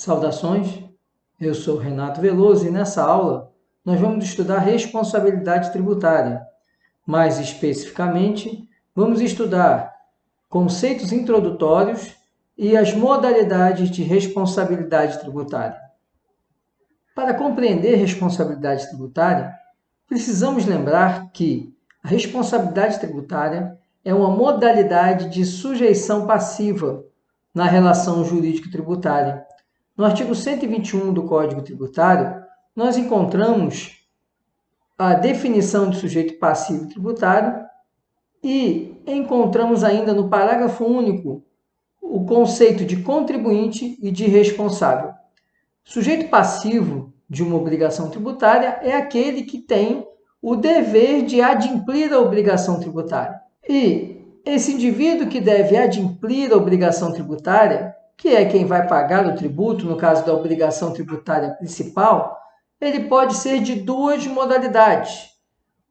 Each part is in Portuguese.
Saudações, eu sou Renato Veloso e nessa aula nós vamos estudar responsabilidade tributária. Mais especificamente, vamos estudar conceitos introdutórios e as modalidades de responsabilidade tributária. Para compreender responsabilidade tributária, precisamos lembrar que a responsabilidade tributária é uma modalidade de sujeição passiva na relação jurídico-tributária. No artigo 121 do Código Tributário, nós encontramos a definição de sujeito passivo tributário e encontramos ainda no parágrafo único o conceito de contribuinte e de responsável. Sujeito passivo de uma obrigação tributária é aquele que tem o dever de adimplir a obrigação tributária. E esse indivíduo que deve adimplir a obrigação tributária, que é quem vai pagar o tributo, no caso da obrigação tributária principal, ele pode ser de duas modalidades.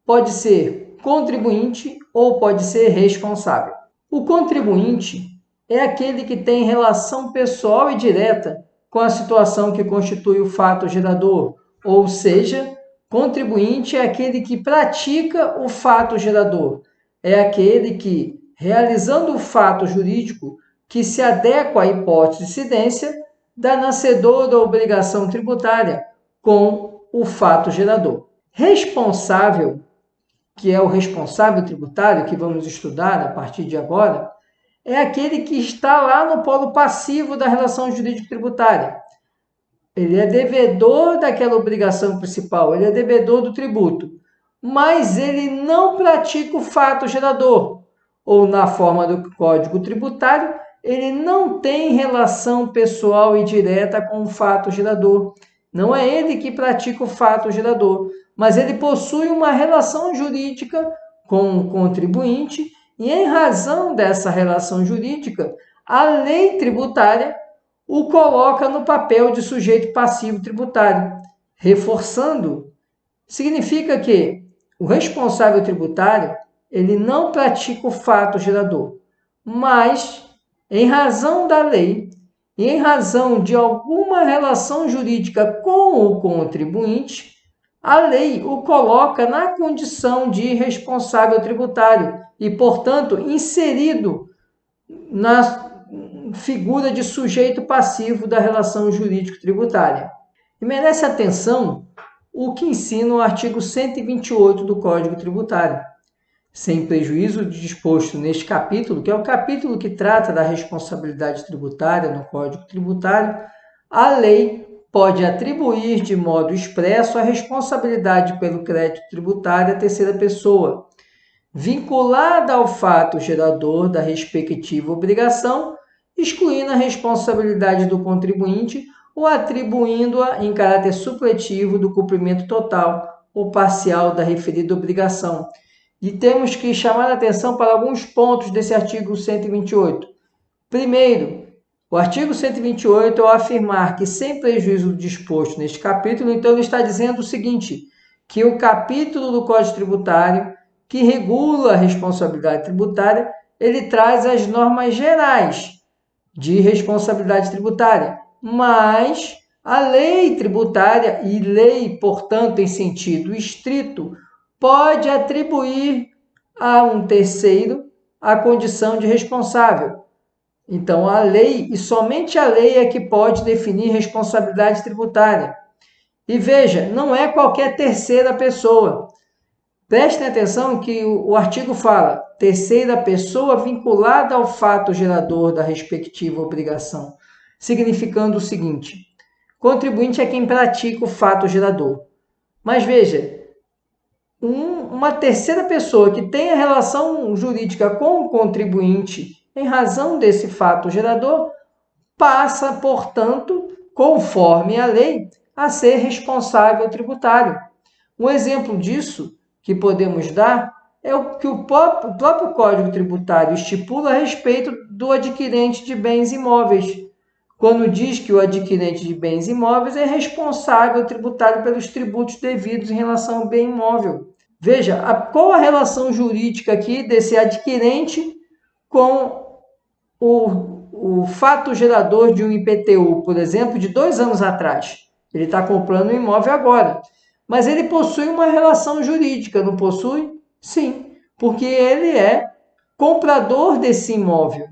Pode ser contribuinte ou pode ser responsável. O contribuinte é aquele que tem relação pessoal e direta com a situação que constitui o fato gerador, ou seja, contribuinte é aquele que pratica o fato gerador, é aquele que, realizando o fato jurídico que se adequa à hipótese de incidência, dá nascedor da obrigação tributária com o fato gerador. Responsável, que é o responsável tributário, que vamos estudar a partir de agora, é aquele que está lá no polo passivo da relação jurídico-tributária. Ele é devedor daquela obrigação principal, ele é devedor do tributo, mas ele não pratica o fato gerador, ou na forma do Código Tributário, ele não tem relação pessoal e direta com o fato gerador. Não é ele que pratica o fato gerador, mas ele possui uma relação jurídica com o contribuinte e, em razão dessa relação jurídica, a lei tributária o coloca no papel de sujeito passivo tributário. Reforçando, significa que o responsável tributário ele não pratica o fato gerador, mas, em razão da lei e em razão de alguma relação jurídica com o contribuinte, a lei o coloca na condição de responsável tributário e, portanto, inserido na figura de sujeito passivo da relação jurídico-tributária. E merece atenção o que ensina o artigo 128 do Código Tributário. Sem prejuízo de disposto neste capítulo, que é o capítulo que trata da responsabilidade tributária no Código Tributário, a lei pode atribuir de modo expresso a responsabilidade pelo crédito tributário à terceira pessoa, vinculada ao fato gerador da respectiva obrigação, excluindo a responsabilidade do contribuinte ou atribuindo-a em caráter supletivo do cumprimento total ou parcial da referida obrigação. E temos que chamar a atenção para alguns pontos desse artigo 128. Primeiro, o artigo 128, ao afirmar que sem prejuízo do disposto neste capítulo, então ele está dizendo o seguinte, que o capítulo do Código Tributário que regula a responsabilidade tributária, ele traz as normas gerais de responsabilidade tributária, mas a lei tributária e lei, portanto, em sentido estrito, pode atribuir a um terceiro a condição de responsável. Então, a lei, e somente a lei é que pode definir responsabilidade tributária. E veja, não é qualquer terceira pessoa. Prestem atenção que o artigo fala terceira pessoa vinculada ao fato gerador da respectiva obrigação, significando o seguinte, contribuinte é quem pratica o fato gerador. Mas veja, uma terceira pessoa que tem a relação jurídica com o contribuinte em razão desse fato gerador, passa, portanto, conforme a lei, a ser responsável tributário. Um exemplo disso que podemos dar é o que o próprio Código Tributário estipula a respeito do adquirente de bens imóveis, quando diz que o adquirente de bens imóveis é responsável tributário pelos tributos devidos em relação ao bem imóvel. Veja, qual a relação jurídica aqui desse adquirente com o fato gerador de um IPTU, por exemplo, de 2 anos atrás. Ele está comprando um imóvel agora. Mas ele possui uma relação jurídica, não possui? Sim, porque ele é comprador desse imóvel.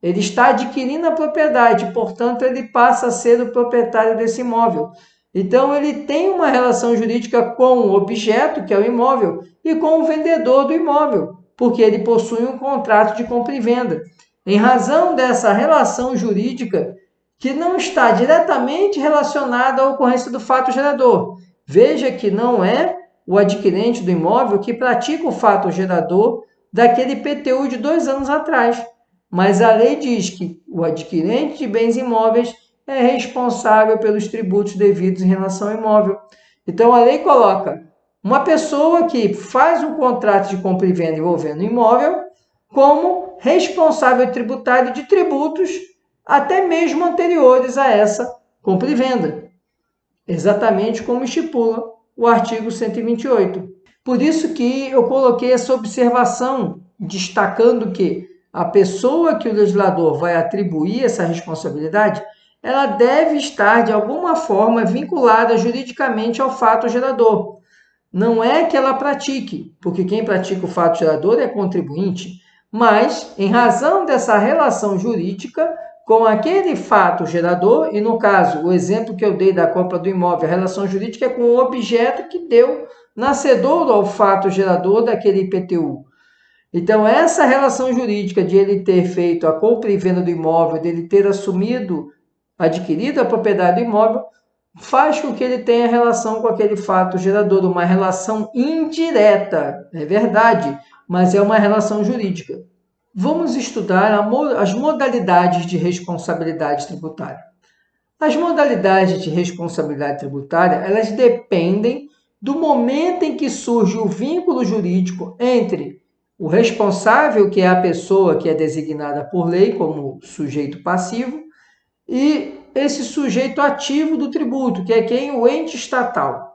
Ele está adquirindo a propriedade, portanto, ele passa a ser o proprietário desse imóvel. Então, ele tem uma relação jurídica com o objeto, que é o imóvel, e com o vendedor do imóvel, porque ele possui um contrato de compra e venda. Em razão dessa relação jurídica, que não está diretamente relacionada à ocorrência do fato gerador. Veja que não é o adquirente do imóvel que pratica o fato gerador daquele IPTU de 2 anos atrás. Mas a lei diz que o adquirente de bens imóveis é responsável pelos tributos devidos em relação ao imóvel. Então, a lei coloca uma pessoa que faz um contrato de compra e venda envolvendo o imóvel como responsável tributário de tributos até mesmo anteriores a essa compra e venda, exatamente como estipula o artigo 128. Por isso que eu coloquei essa observação, destacando que a pessoa que o legislador vai atribuir essa responsabilidade, ela deve estar, de alguma forma, vinculada juridicamente ao fato gerador. Não é que ela pratique, porque quem pratica o fato gerador é contribuinte, mas, em razão dessa relação jurídica com aquele fato gerador, e no caso, o exemplo que eu dei da compra do imóvel, a relação jurídica é com o objeto que deu nascedouro ao fato gerador daquele IPTU. Então, essa relação jurídica de ele ter feito a compra e venda do imóvel, dele ter adquirido a propriedade do imóvel, faz com que ele tenha relação com aquele fato gerador, uma relação indireta, é verdade, mas é uma relação jurídica. Vamos estudar as modalidades de responsabilidade tributária. As modalidades de responsabilidade tributária, elas dependem do momento em que surge o vínculo jurídico entre o responsável, que é a pessoa que é designada por lei como sujeito passivo, e esse sujeito ativo do tributo, que é quem? O ente estatal.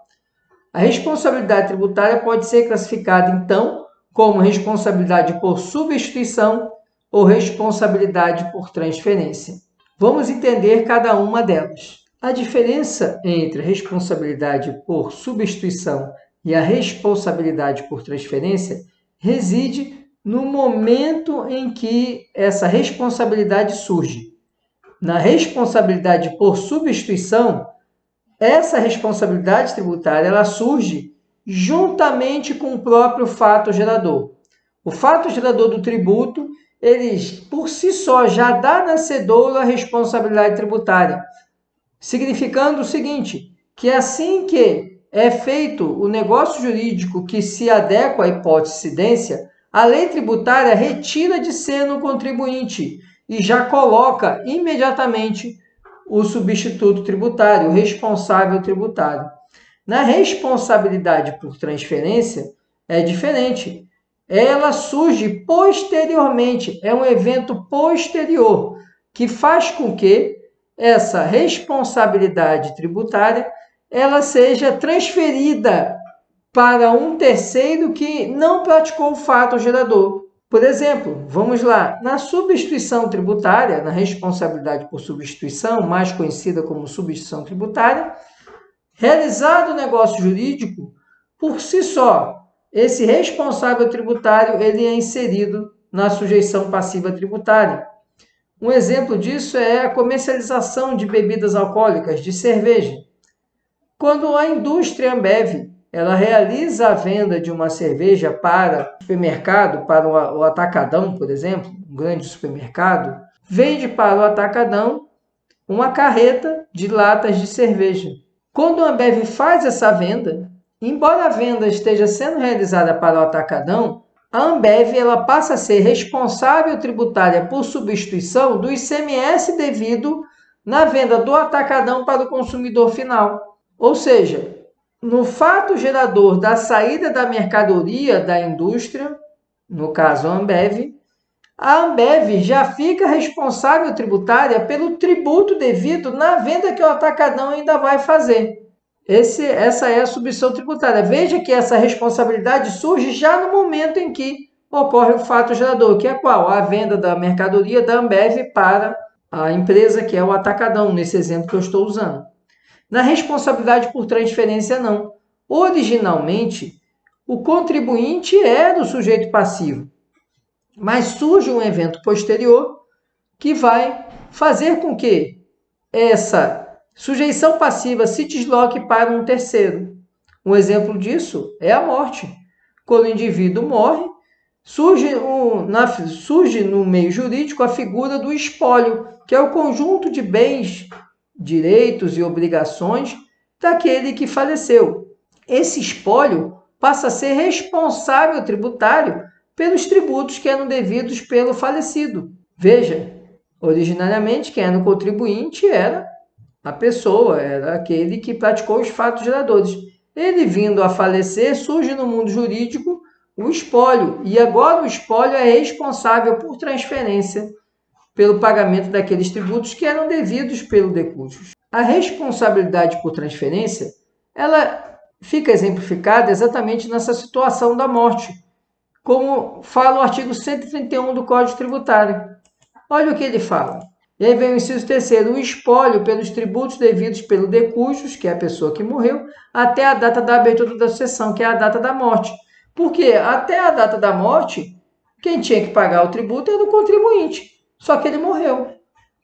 A responsabilidade tributária pode ser classificada, então, como responsabilidade por substituição ou responsabilidade por transferência. Vamos entender cada uma delas. A diferença entre a responsabilidade por substituição e a responsabilidade por transferência reside no momento em que essa responsabilidade surge. Na responsabilidade por substituição, essa responsabilidade tributária ela surge juntamente com o próprio fato gerador. O fato gerador do tributo, ele por si só já dá nascedouro a responsabilidade tributária, significando o seguinte, que assim que é feito o negócio jurídico que se adequa à hipótese de incidência, a lei tributária retira de cena o contribuinte e já coloca imediatamente o substituto tributário, o responsável tributário. Na responsabilidade por transferência, é diferente. Ela surge posteriormente, é um evento posterior, que faz com que essa responsabilidade tributária ela seja transferida para um terceiro que não praticou o fato gerador. Por exemplo, vamos lá, na substituição tributária, na responsabilidade por substituição, mais conhecida como substituição tributária, realizado o negócio jurídico, por si só, esse responsável tributário ele é inserido na sujeição passiva tributária. Um exemplo disso é a comercialização de bebidas alcoólicas, de cerveja. Quando a indústria Ambev ela realiza a venda de uma cerveja para o supermercado, para o atacadão, por exemplo, um grande supermercado, vende para o atacadão uma carreta de latas de cerveja. Quando a Ambev faz essa venda, embora a venda esteja sendo realizada para o atacadão, a Ambev ela passa a ser responsável tributária por substituição do ICMS devido na venda do atacadão para o consumidor final. Ou seja, no fato gerador da saída da mercadoria da indústria, no caso a Ambev já fica responsável tributária pelo tributo devido na venda que o atacadão ainda vai fazer. Essa é a substituição tributária. Veja que essa responsabilidade surge já no momento em que ocorre o fato gerador, que é qual? A venda da mercadoria da Ambev para a empresa que é o atacadão, nesse exemplo que eu estou usando. Na responsabilidade por transferência, não. Originalmente, o contribuinte era o sujeito passivo, mas surge um evento posterior que vai fazer com que essa sujeição passiva se desloque para um terceiro. Um exemplo disso é a morte. Quando o indivíduo morre, surge no meio jurídico a figura do espólio, que é o conjunto de bens, direitos e obrigações daquele que faleceu. Esse espólio passa a ser responsável tributário pelos tributos que eram devidos pelo falecido. Veja, originariamente quem era o contribuinte era a pessoa, era aquele que praticou os fatos geradores. Ele vindo a falecer, surge no mundo jurídico o espólio, e agora o espólio é responsável por transferência pelo pagamento daqueles tributos que eram devidos pelo decujus. A responsabilidade por transferência, ela fica exemplificada exatamente nessa situação da morte, como fala o artigo 131 do Código Tributário. Olha o que ele fala. E aí vem o inciso terceiro, o espólio pelos tributos devidos pelo decujus, que é a pessoa que morreu, até a data da abertura da sucessão, que é a data da morte. Porque até a data da morte, quem tinha que pagar o tributo era o contribuinte. Só que ele morreu.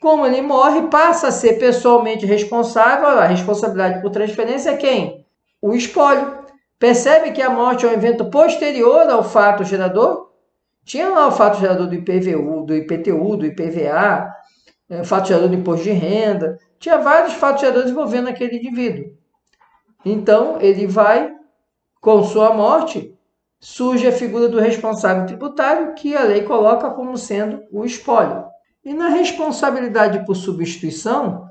Como ele morre, passa a ser pessoalmente responsável. A responsabilidade por transferência é quem? O espólio. Percebe que a morte é um evento posterior ao fato gerador? Tinha lá o fato gerador do IPVU, do IPTU, do IPVA, fato gerador do imposto de renda. Tinha vários fatos geradores envolvendo aquele indivíduo. Então, ele vai, com sua morte, surge a figura do responsável tributário, que a lei coloca como sendo o espólio. E na responsabilidade por substituição,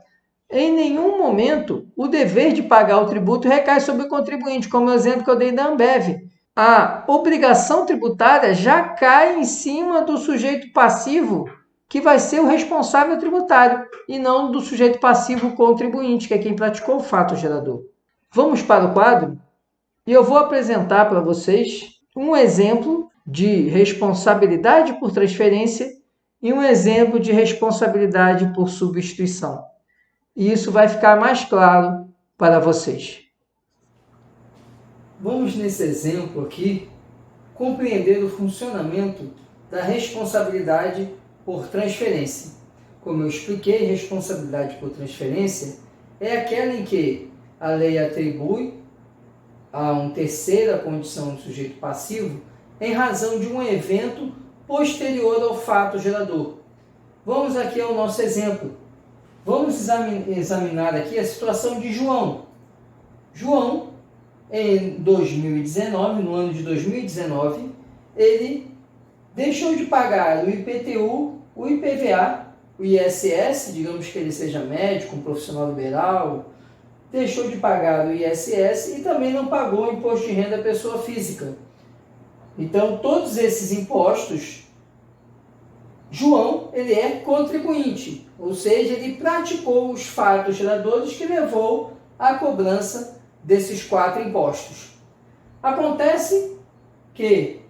em nenhum momento o dever de pagar o tributo recai sobre o contribuinte, como o exemplo que eu dei da Ambev. A obrigação tributária já cai em cima do sujeito passivo, que vai ser o responsável tributário, e não do sujeito passivo contribuinte, que é quem praticou o fato gerador. Vamos para o quadro? E eu vou apresentar para vocês um exemplo de responsabilidade por transferência e um exemplo de responsabilidade por substituição. E isso vai ficar mais claro para vocês. Vamos, nesse exemplo aqui, compreender o funcionamento da responsabilidade por transferência. Como eu expliquei, responsabilidade por transferência é aquela em que a lei atribui a um terceiro a condição de sujeito passivo em razão de um evento posterior ao fato gerador. Vamos aqui ao nosso exemplo. Vamos examinar aqui a situação de João. João, em 2019, no ano de 2019, ele deixou de pagar o IPTU, o IPVA, o ISS, digamos que ele seja médico, um profissional liberal, deixou de pagar o ISS e também não pagou o imposto de renda à pessoa física. Então, todos esses impostos, João, ele é contribuinte, ou seja, ele praticou os fatos geradores que levou à cobrança desses 4 impostos. Acontece que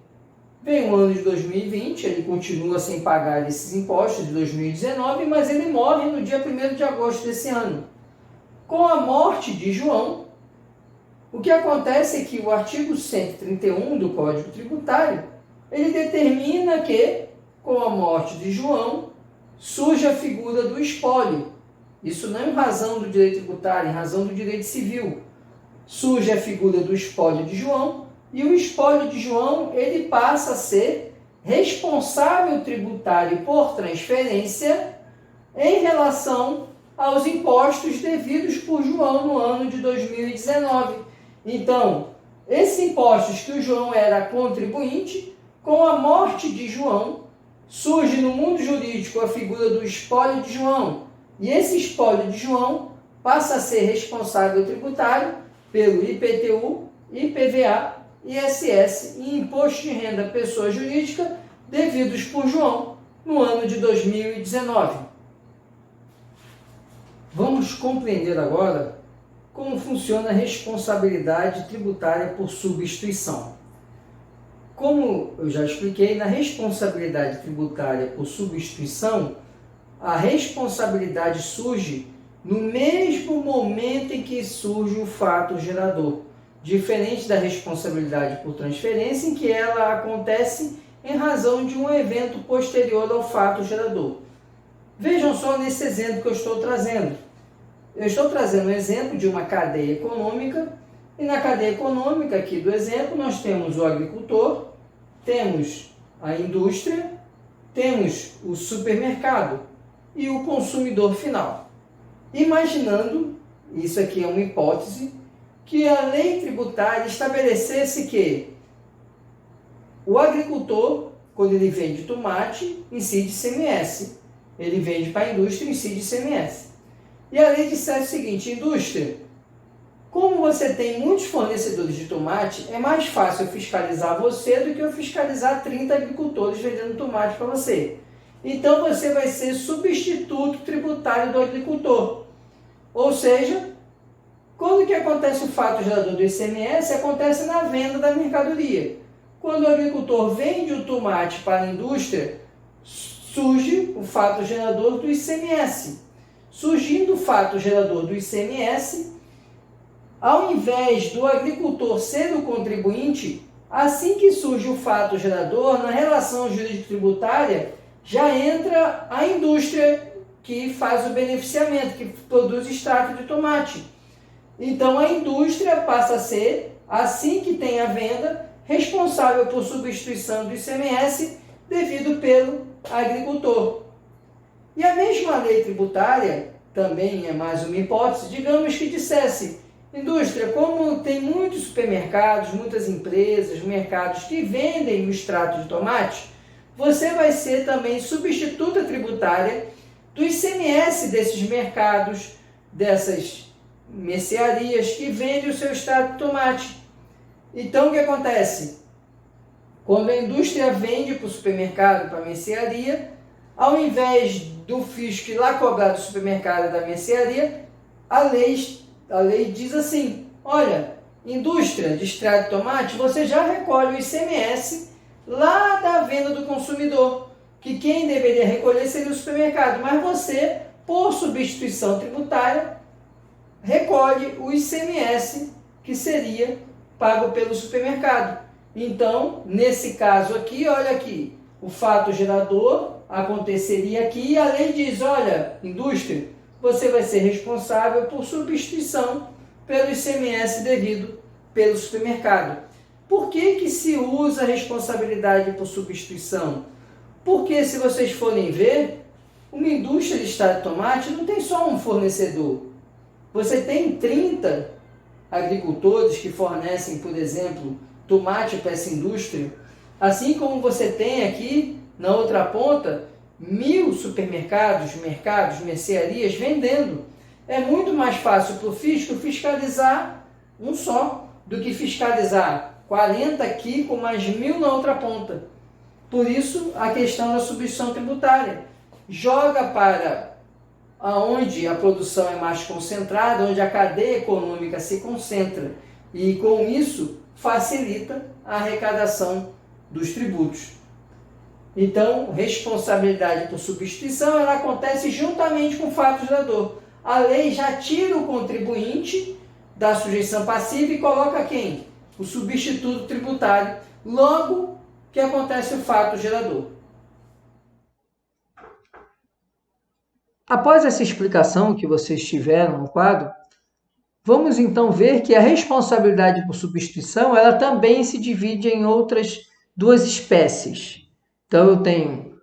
vem o ano de 2020, ele continua sem pagar esses impostos de 2019, mas ele morre no dia 1º de agosto desse ano. Com a morte de João, o que acontece é que o artigo 131 do Código Tributário, ele determina que, com a morte de João, surge a figura do espólio. Isso não em razão do direito tributário, em razão do direito civil. Surge a figura do espólio de João, e o espólio de João, ele passa a ser responsável tributário por transferência em relação aos impostos devidos por João no ano de 2019. Então, esses impostos que o João era contribuinte, com a morte de João, surge no mundo jurídico a figura do espólio de João. E esse espólio de João passa a ser responsável tributário pelo IPTU, IPVA, ISS e Imposto de Renda Pessoa Jurídica devidos por João no ano de 2019. Vamos compreender agora como funciona a responsabilidade tributária por substituição. Como eu já expliquei, na responsabilidade tributária por substituição, a responsabilidade surge no mesmo momento em que surge o fato gerador, diferente da responsabilidade por transferência, em que ela acontece em razão de um evento posterior ao fato gerador. Vejam só nesse exemplo que eu estou trazendo. Eu estou trazendo um exemplo de uma cadeia econômica, e na cadeia econômica aqui do exemplo nós temos o agricultor, temos a indústria, temos o supermercado e o consumidor final. Imaginando, isso aqui é uma hipótese, que a lei tributária estabelecesse que o agricultor, quando ele vende tomate, incide ICMS. Ele vende para a indústria, incide ICMS. E a lei dissesse o seguinte: indústria, como você tem muitos fornecedores de tomate, é mais fácil eu fiscalizar você do que eu fiscalizar 30 agricultores vendendo tomate para você. Então você vai ser substituto tributário do agricultor. Ou seja, quando que acontece o fato gerador do ICMS? Acontece na venda da mercadoria. Quando o agricultor vende o tomate para a indústria, surge o fato gerador do ICMS. Surgindo o fato gerador do ICMS, ao invés do agricultor ser o contribuinte, assim que surge o fato gerador, na relação jurídico-tributária, já entra a indústria que faz o beneficiamento, que produz extrato de tomate. Então a indústria passa a ser, assim que tem a venda, responsável por substituição do ICMS devido pelo agricultor. E a mesma lei tributária, também é mais uma hipótese, digamos que dissesse: indústria, como tem muitos supermercados, muitas empresas, mercados que vendem o extrato de tomate, você vai ser também substituta tributária do ICMS desses mercados, dessas mercearias que vendem o seu extrato de tomate. Então, o que acontece? Quando a indústria vende para o supermercado, para a mercearia, ao invés do fisco ir lá cobrar do supermercado e da mercearia, a lei diz assim: olha, indústria de extrato de tomate, você já recolhe o ICMS lá da venda do consumidor, que quem deveria recolher seria o supermercado, mas você, por substituição tributária, recolhe o ICMS que seria pago pelo supermercado. Então, nesse caso aqui, olha aqui, o fato gerador aconteceria aqui e a lei diz: olha, indústria, você vai ser responsável por substituição pelo ICMS devido pelo supermercado. Por que se usa a responsabilidade por substituição? Porque, se vocês forem ver, uma indústria de extrato de tomate não tem só um fornecedor. Você tem 30 agricultores que fornecem, por exemplo, tomate para essa indústria, assim como você tem aqui, na outra ponta, 1000 supermercados, mercados, mercearias vendendo. É muito mais fácil para o fisco fiscalizar um só do que fiscalizar 40 aqui com mais 1000 na outra ponta. Por isso, a questão da substituição tributária joga para onde a produção é mais concentrada, onde a cadeia econômica se concentra, e com isso facilita a arrecadação dos tributos. Então, responsabilidade por substituição, ela acontece juntamente com o fato gerador. A lei já tira o contribuinte da sujeição passiva e coloca quem? O substituto tributário, logo que acontece o fato gerador. Após essa explicação que vocês tiveram no quadro, vamos então ver que a responsabilidade por substituição, ela também se divide em outras duas espécies. Então, eu tenho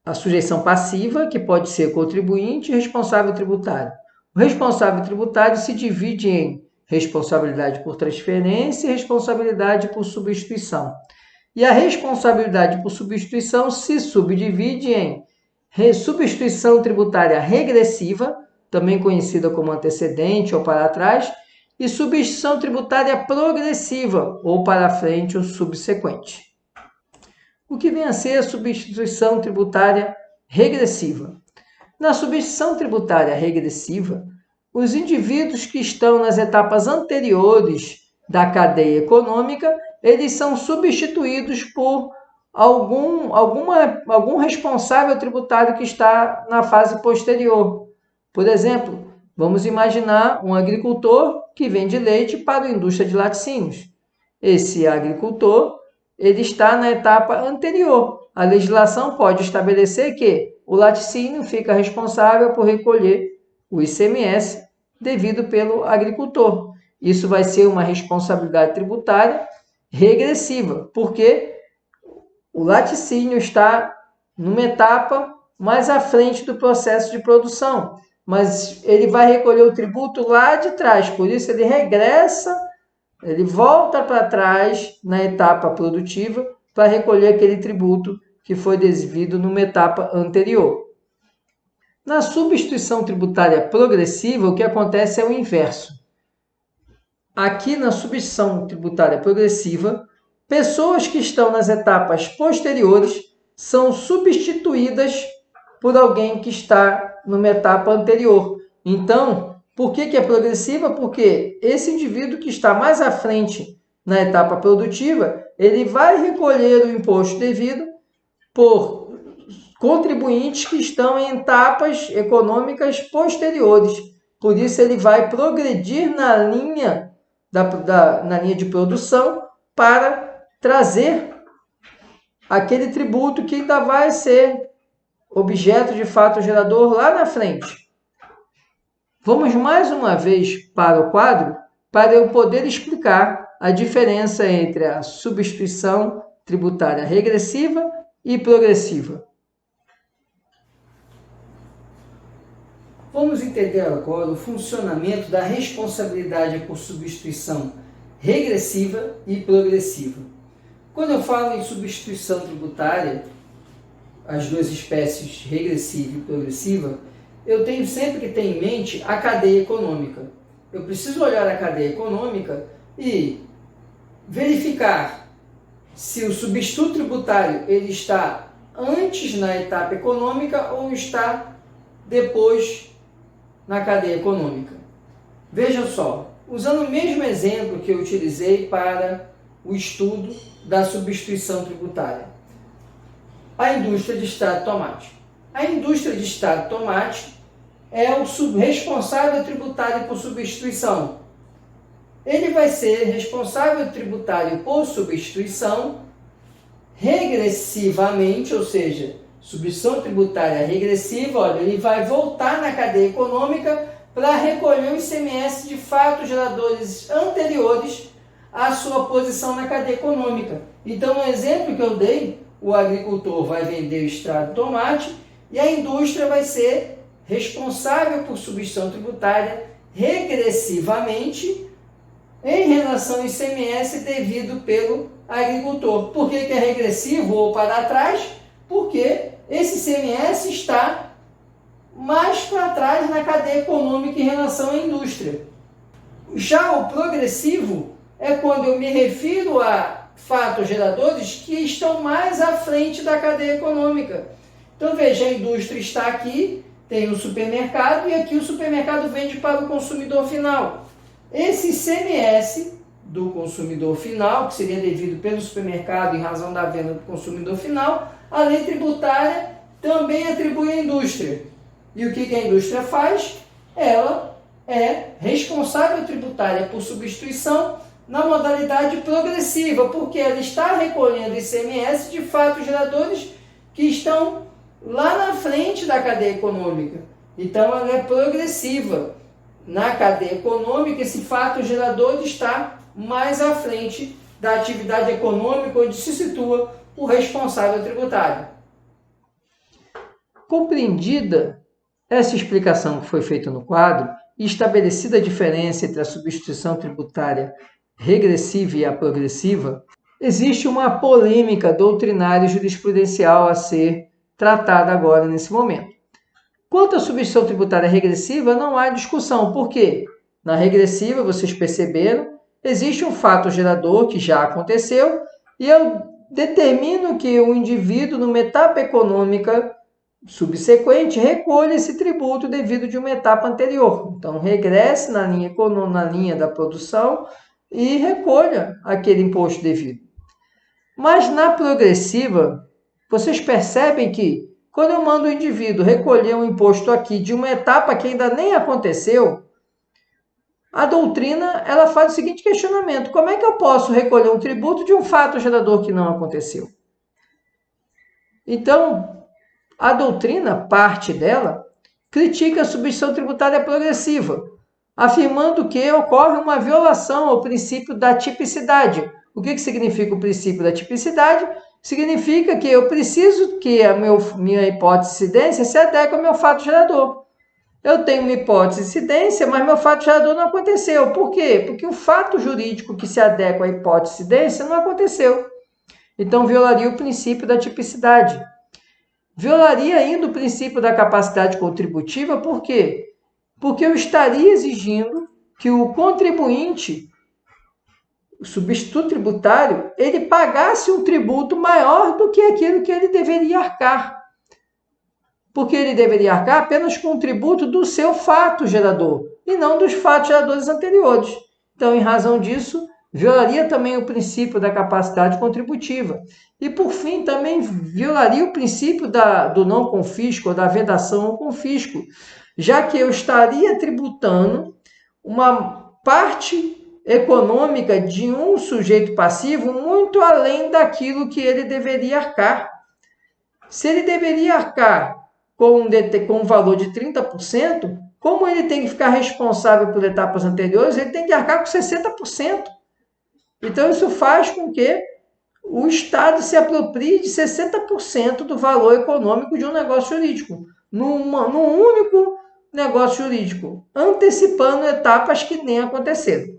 a sujeição passiva, que pode ser contribuinte e responsável tributário. O responsável tributário se divide em responsabilidade por transferência e responsabilidade por substituição. E a responsabilidade por substituição se subdivide em substituição tributária regressiva, também conhecida como antecedente ou para trás, e substituição tributária progressiva, ou para frente ou subsequente. O que vem a ser a substituição tributária regressiva? Na substituição tributária regressiva, os indivíduos que estão nas etapas anteriores da cadeia econômica, eles são substituídos por algum responsável tributário que está na fase posterior. Por exemplo, vamos imaginar um agricultor que vende leite para a indústria de laticínios. Esse agricultor ele está na etapa anterior. A legislação pode estabelecer que o laticínio fica responsável por recolher o ICMS devido pelo agricultor. Isso vai ser uma responsabilidade tributária regressiva, porque o laticínio está numa etapa mais à frente do processo de produção, mas ele vai recolher o tributo lá de trás, por isso ele regressa, ele volta para trás na etapa produtiva para recolher aquele tributo que foi devido numa etapa anterior. Na substituição tributária progressiva, o que acontece é o inverso. Aqui na substituição tributária progressiva, pessoas que estão nas etapas posteriores são substituídas por alguém que está numa etapa anterior. Então, por que é progressiva? Porque esse indivíduo que está mais à frente na etapa produtiva, ele vai recolher o imposto devido por contribuintes que estão em etapas econômicas posteriores. Por isso, ele vai progredir na linha de produção para trazer aquele tributo que ainda vai ser objeto de fato gerador lá na frente. Vamos mais uma vez para o quadro para eu poder explicar a diferença entre a substituição tributária regressiva e progressiva. Vamos entender agora o funcionamento da responsabilidade por substituição regressiva e progressiva. Quando eu falo em substituição tributária, as duas espécies, regressiva e progressiva, eu tenho sempre que ter em mente a cadeia econômica. Eu preciso olhar a cadeia econômica e verificar se o substituto tributário ele está antes na etapa econômica ou está depois na cadeia econômica. Veja só, usando o mesmo exemplo que eu utilizei para o estudo da substituição tributária. A indústria de extrato de tomate. A indústria de extrato de tomate é o responsável tributário por substituição. Ele vai ser responsável tributário por substituição regressivamente, ou seja, substituição tributária regressiva, olha, ele vai voltar na cadeia econômica para recolher o ICMS de fatos geradores anteriores à sua posição na cadeia econômica. Então, no exemplo que eu dei, o agricultor vai vender o extrato de tomate e a indústria vai ser responsável por substituição tributária regressivamente em relação ao ICMS devido pelo agricultor. Por que é regressivo ou para trás? Porque esse ICMS está mais para trás na cadeia econômica em relação à indústria. Já o progressivo é quando eu me refiro a fatos geradores que estão mais à frente da cadeia econômica. Então veja, a indústria está aqui, tem o supermercado e aqui o supermercado vende para o consumidor final. Esse ICMS do consumidor final, que seria devido pelo supermercado em razão da venda do consumidor final, a lei tributária também atribui à indústria. E o que a indústria faz? Ela é responsável tributária por substituição na modalidade progressiva, porque ela está recolhendo ICMS de fatos geradores que estão lá na frente da cadeia econômica. Então, ela é progressiva. Na cadeia econômica, esse fato gerador está mais à frente da atividade econômica onde se situa o responsável tributário. Compreendida essa explicação que foi feita no quadro e estabelecida a diferença entre a substituição tributária regressiva e a progressiva, existe uma polêmica doutrinária e jurisprudencial a ser tratada agora nesse momento. Quanto à substituição tributária regressiva, não há discussão. Por quê? Na regressiva, vocês perceberam, existe um fato gerador que já aconteceu e eu determino que o indivíduo, numa etapa econômica subsequente, recolha esse tributo devido de uma etapa anterior. Então, regresse na linha da produção e recolha aquele imposto devido. Mas na progressiva, vocês percebem que quando eu mando o indivíduo recolher um imposto aqui de uma etapa que ainda nem aconteceu, a doutrina ela faz o seguinte questionamento: como é que eu posso recolher um tributo de um fato gerador que não aconteceu? Então, a doutrina, parte dela, critica a substituição tributária progressiva, afirmando que ocorre uma violação ao princípio da tipicidade. O que significa o princípio da tipicidade? Significa que eu preciso que a minha hipótese de incidência se adeque ao meu fato gerador. Eu tenho uma hipótese de incidência, mas meu fato gerador não aconteceu. Por quê? Porque o fato jurídico que se adequa à hipótese de incidência não aconteceu. Então, violaria o princípio da tipicidade. Violaria ainda o princípio da capacidade contributiva, por quê? Porque eu estaria exigindo que o contribuinte, o substituto tributário, ele pagasse um tributo maior do que aquilo que ele deveria arcar. Porque ele deveria arcar apenas com o tributo do seu fato gerador, e não dos fatos geradores anteriores. Então, em razão disso, violaria também o princípio da capacidade contributiva. E, por fim, também violaria o princípio do não confisco, ou da vedação ao confisco, já que eu estaria tributando uma parte econômica de um sujeito passivo muito além daquilo que ele deveria arcar. Se ele deveria arcar com um valor de 30%, como ele tem que ficar responsável por etapas anteriores, ele tem que arcar com 60%. Então, isso faz com que o Estado se aproprie de 60% do valor econômico de um negócio jurídico, num único negócio jurídico, antecipando etapas que nem aconteceram.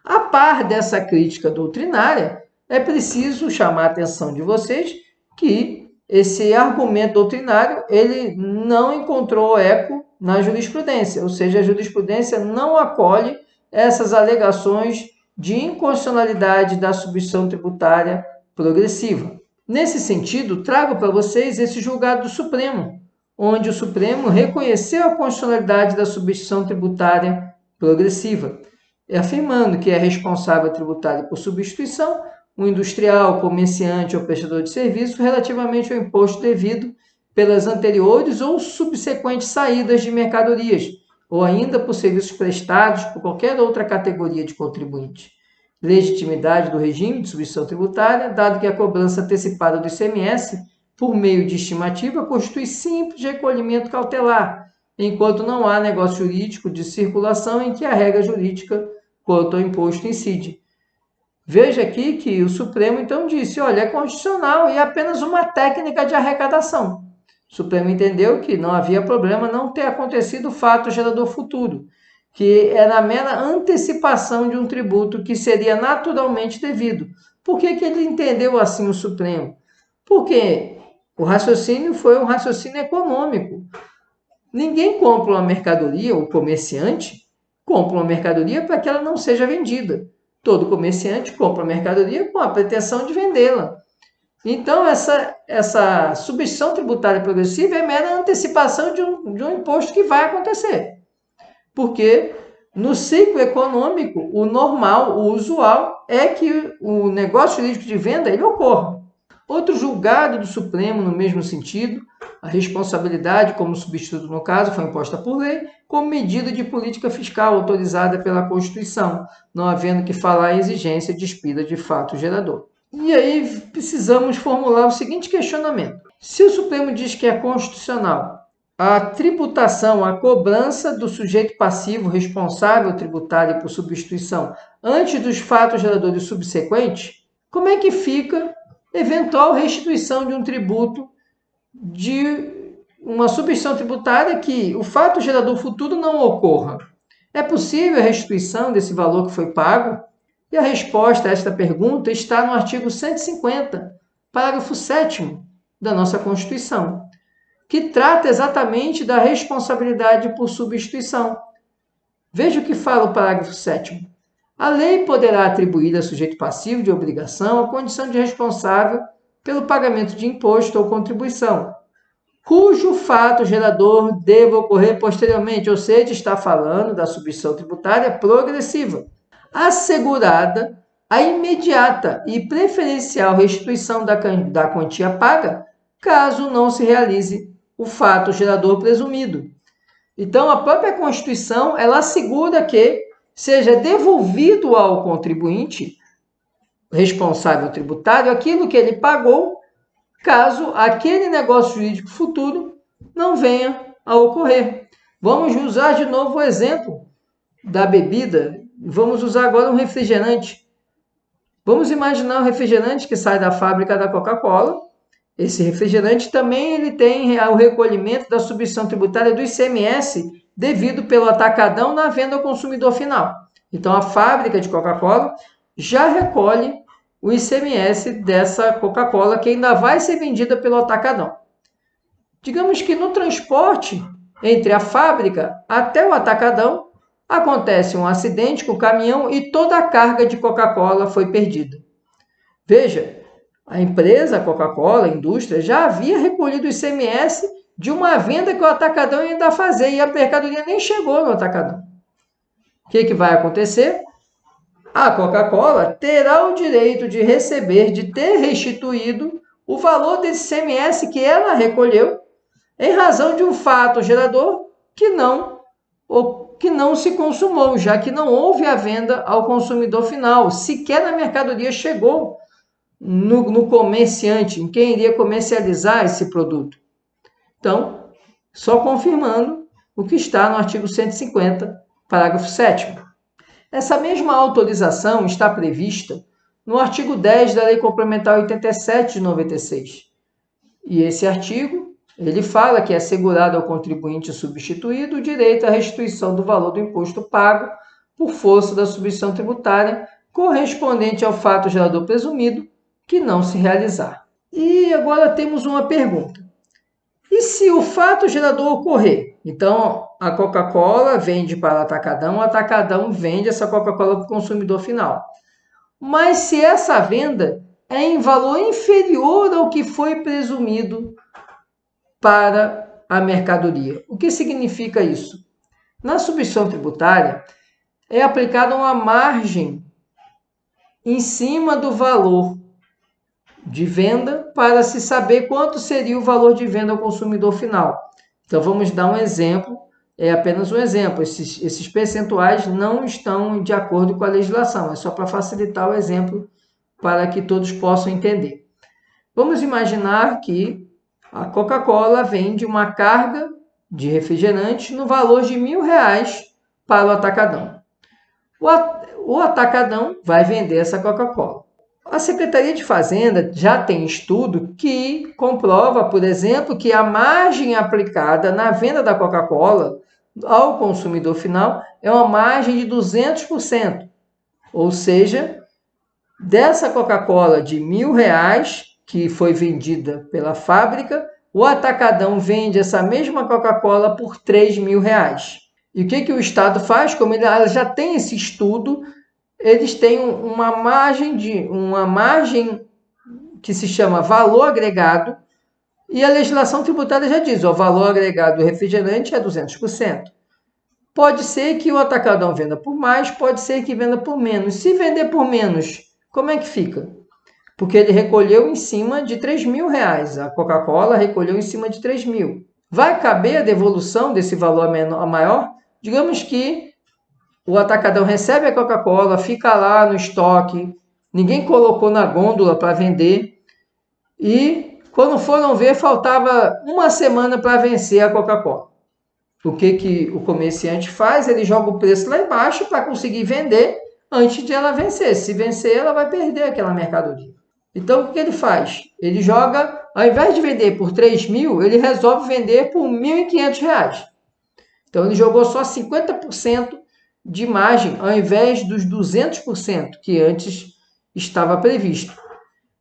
A par dessa crítica doutrinária, é preciso chamar a atenção de vocês que esse argumento doutrinário ele não encontrou eco na jurisprudência, ou seja, a jurisprudência não acolhe essas alegações de inconstitucionalidade da substituição tributária progressiva. Nesse sentido, trago para vocês esse julgado do Supremo, onde o Supremo reconheceu a constitucionalidade da substituição tributária progressiva, afirmando que é responsável tributário por substituição o industrial, comerciante ou prestador de serviço relativamente ao imposto devido pelas anteriores ou subsequentes saídas de mercadorias, ou ainda por serviços prestados por qualquer outra categoria de contribuinte. Legitimidade do regime de substituição tributária, dado que a cobrança antecipada do ICMS, por meio de estimativa, constitui simples recolhimento cautelar, enquanto não há negócio jurídico de circulação em que a regra jurídica quanto ao imposto incide. Veja aqui que o Supremo então disse, olha, é constitucional e é apenas uma técnica de arrecadação. O Supremo entendeu que não havia problema não ter acontecido o fato gerador futuro, que era a mera antecipação de um tributo que seria naturalmente devido. Por que ele entendeu assim o Supremo? Porque o raciocínio foi um raciocínio econômico. Ninguém compra uma mercadoria, o comerciante compra uma mercadoria para que ela não seja vendida. Todo comerciante compra mercadoria com a pretensão de vendê-la. Então, essa substituição tributária progressiva é mera antecipação de um imposto que vai acontecer. Porque no ciclo econômico, o normal, o usual, é que o negócio jurídico de venda ele ocorra. Outro julgado do Supremo, no mesmo sentido, a responsabilidade como substituto, no caso, foi imposta por lei, como medida de política fiscal autorizada pela Constituição, não havendo que falar em exigência despida de fato gerador. E aí precisamos formular o seguinte questionamento. Se o Supremo diz que é constitucional a tributação, a cobrança do sujeito passivo responsável tributário por substituição antes dos fatos geradores subsequentes, como é que fica eventual restituição de um tributo de uma substituição tributária que o fato gerador futuro não ocorra? É possível a restituição desse valor que foi pago? E a resposta a esta pergunta está no artigo 150, parágrafo 7º da nossa Constituição, que trata exatamente da responsabilidade por substituição. Veja o que fala o parágrafo 7º. A lei poderá atribuir a sujeito passivo de obrigação a condição de responsável pelo pagamento de imposto ou contribuição, cujo fato gerador deva ocorrer posteriormente, ou seja, está falando da substituição tributária progressiva, assegurada a imediata e preferencial restituição da quantia paga, caso não se realize o fato gerador presumido. Então, a própria Constituição, ela assegura que seja devolvido ao contribuinte responsável tributário aquilo que ele pagou, caso aquele negócio jurídico futuro não venha a ocorrer. Vamos usar de novo o exemplo da bebida. Vamos usar agora um refrigerante. Vamos imaginar um refrigerante que sai da fábrica da Coca-Cola. Esse refrigerante também ele tem o recolhimento da substituição tributária do ICMS devido pelo atacadão na venda ao consumidor final. Então, a fábrica de Coca-Cola já recolhe o ICMS dessa Coca-Cola que ainda vai ser vendida pelo atacadão. Digamos que no transporte entre a fábrica até o atacadão acontece um acidente com o caminhão e toda a carga de Coca-Cola foi perdida. Veja, a empresa Coca-Cola, a indústria, já havia recolhido o ICMS de uma venda que o atacadão ia ainda fazer e a mercadoria nem chegou no atacadão. O que vai acontecer? A Coca-Cola terá o direito de receber, de ter restituído o valor desse ICMS que ela recolheu em razão de um fato gerador que não se consumou, já que não houve a venda ao consumidor final, sequer a mercadoria chegou no comerciante, em quem iria comercializar esse produto. Então, só confirmando o que está no artigo 150, parágrafo 7º. Essa mesma autorização está prevista no artigo 10 da Lei Complementar 87 de 96. E esse artigo, ele fala que é assegurado ao contribuinte substituído o direito à restituição do valor do imposto pago por força da substituição tributária correspondente ao fato gerador presumido que não se realizar. E agora temos uma pergunta. E se o fato gerador ocorrer? Então, a Coca-Cola vende para o atacadão vende essa Coca-Cola para o consumidor final. Mas se essa venda é em valor inferior ao que foi presumido para a mercadoria. O que significa isso? Na substituição tributária, é aplicada uma margem em cima do valor de venda para se saber quanto seria o valor de venda ao consumidor final. Então, vamos dar um exemplo, é apenas um exemplo. Esses percentuais não estão de acordo com a legislação, é só para facilitar o exemplo para que todos possam entender. Vamos imaginar que a Coca-Cola vende uma carga de refrigerante no valor de R$1.000 para o atacadão. O atacadão vai vender essa Coca-Cola. A Secretaria de Fazenda já tem estudo que comprova, por exemplo, que a margem aplicada na venda da Coca-Cola ao consumidor final é uma margem de 200%. Ou seja, dessa Coca-Cola de R$1.000 que foi vendida pela fábrica, o atacadão vende essa mesma Coca-Cola por R$3.000. E o que o Estado faz? Como ela já tem esse estudo, eles têm uma margem que se chama valor agregado, e a legislação tributária já diz, o valor agregado do refrigerante é 200%. Pode ser que o atacadão venda por mais, pode ser que venda por menos. Se vender por menos, como é que fica? Porque ele recolheu em cima de R$3.000. A Coca-Cola recolheu em cima de R$3.000. Vai caber a devolução desse valor maior? Digamos que o atacadão recebe a Coca-Cola, fica lá no estoque, ninguém colocou na gôndola para vender e quando foram ver, faltava uma semana para vencer a Coca-Cola. O que o comerciante faz? Ele joga o preço lá embaixo para conseguir vender antes de ela vencer. Se vencer, ela vai perder aquela mercadoria. Então, o que ele faz? Ele joga, ao invés de vender por R$3.000, ele resolve vender por R$1.500. Então, ele jogou só 50% de margem, ao invés dos 200% que antes estava previsto.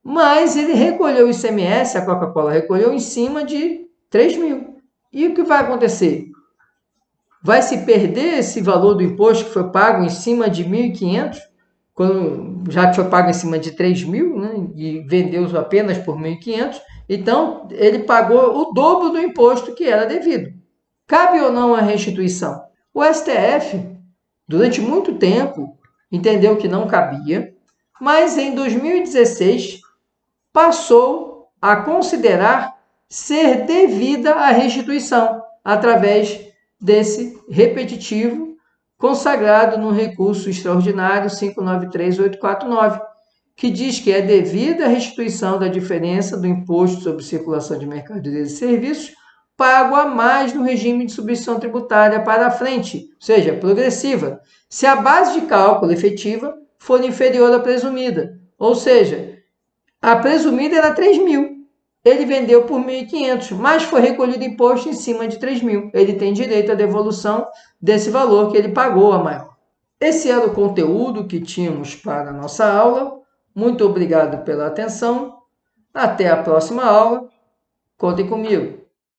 Mas ele recolheu o ICMS, a Coca-Cola recolheu em cima de R$3.000. E o que vai acontecer? Vai se perder esse valor do imposto que foi pago em cima de R$1.500, quando já foi pago em cima de R$3.000, né, e vendeu apenas por R$1.500, então ele pagou o dobro do imposto que era devido. Cabe ou não a restituição? O STF, durante muito tempo, entendeu que não cabia, mas em 2016 passou a considerar ser devida a restituição, através desse repetitivo consagrado no recurso extraordinário 593849, que diz que é devida a restituição da diferença do imposto sobre circulação de mercadorias e serviços pago a mais no regime de substituição tributária para a frente, ou seja, progressiva, se a base de cálculo efetiva for inferior à presumida. Ou seja, a presumida era 3.000. Ele vendeu por 1.500, mas foi recolhido imposto em cima de 3.000. Ele tem direito à devolução desse valor que ele pagou a maior. Esse era o conteúdo que tínhamos para a nossa aula. Muito obrigado pela atenção. Até a próxima aula. Contem comigo.